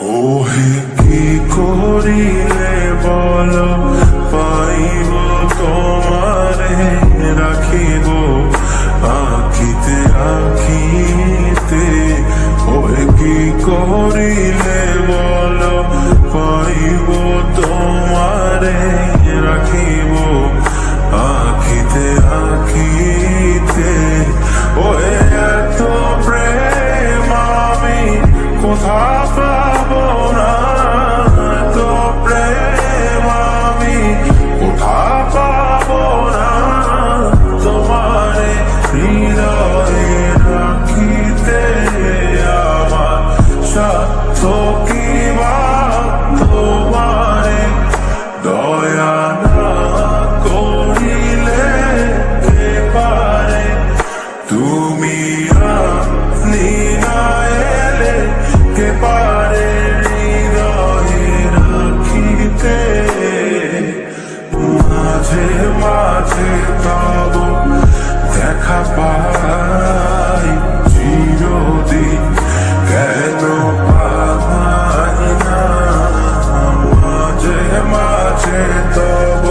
ওহে কি করিলে বলো পাইব তোমারে রাখিব আখিতে আখিতে। ওহে কি করিলে বলো পাইব তোমারে রাখিব আখিতে আখিতে। ওহে এত প্রেম আমি কোথা পাবো না, এত প্রেম আমি কোথা পাবো না। তোমারে হৃদয়ে রাখিতে আমার সাধ্য কি বা তোমারে দয়া না করিলে কে পারে। তুমি আপনি না এলে কে পারে হৃদয়ে রাখিতে। মাঝে মাঝে তব দেখা পাই চিরদিন কেন পাই না। মাঝে মাঝে তব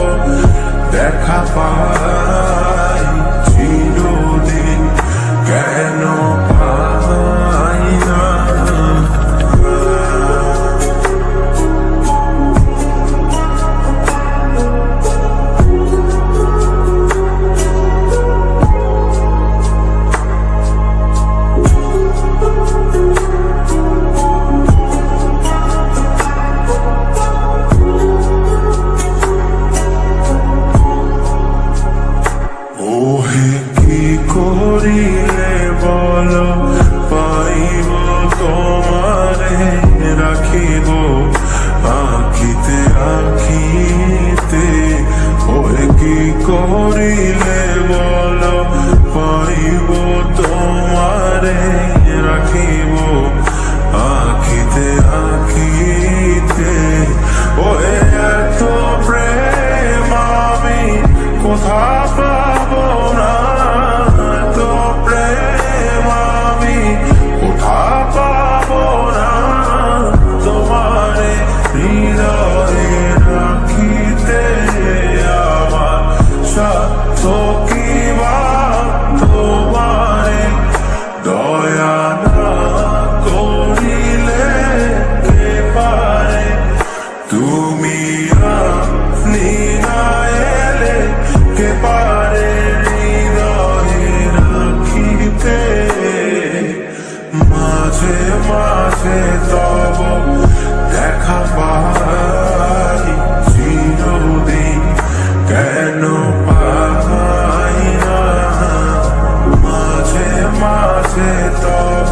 দেখা পাই চিরদিন কেন পাই না। ওহে কি করিলে বলো পাইব তোমারে রাখিব আখিতে আখিতে। ওহে কি করিলে বলো পাইব তোমারে রাখিব আখিতে আখিতে। ওহে এত প্রেম আমি কোথা পাবো না, এত প্রেম আমি কোথা পাবো না। তোমারে হৃদয়ে রাখিতে আমার সাধ্য কি বা তোমারে দয়া না করিলে কে পারে। তুমি আপনি না এলে কে পারে হৃদয়ে রাখিতে। মাঝে মাঝে তব দেখা পাই চিরদিন কেন পাই না। মাঝে মাঝে তব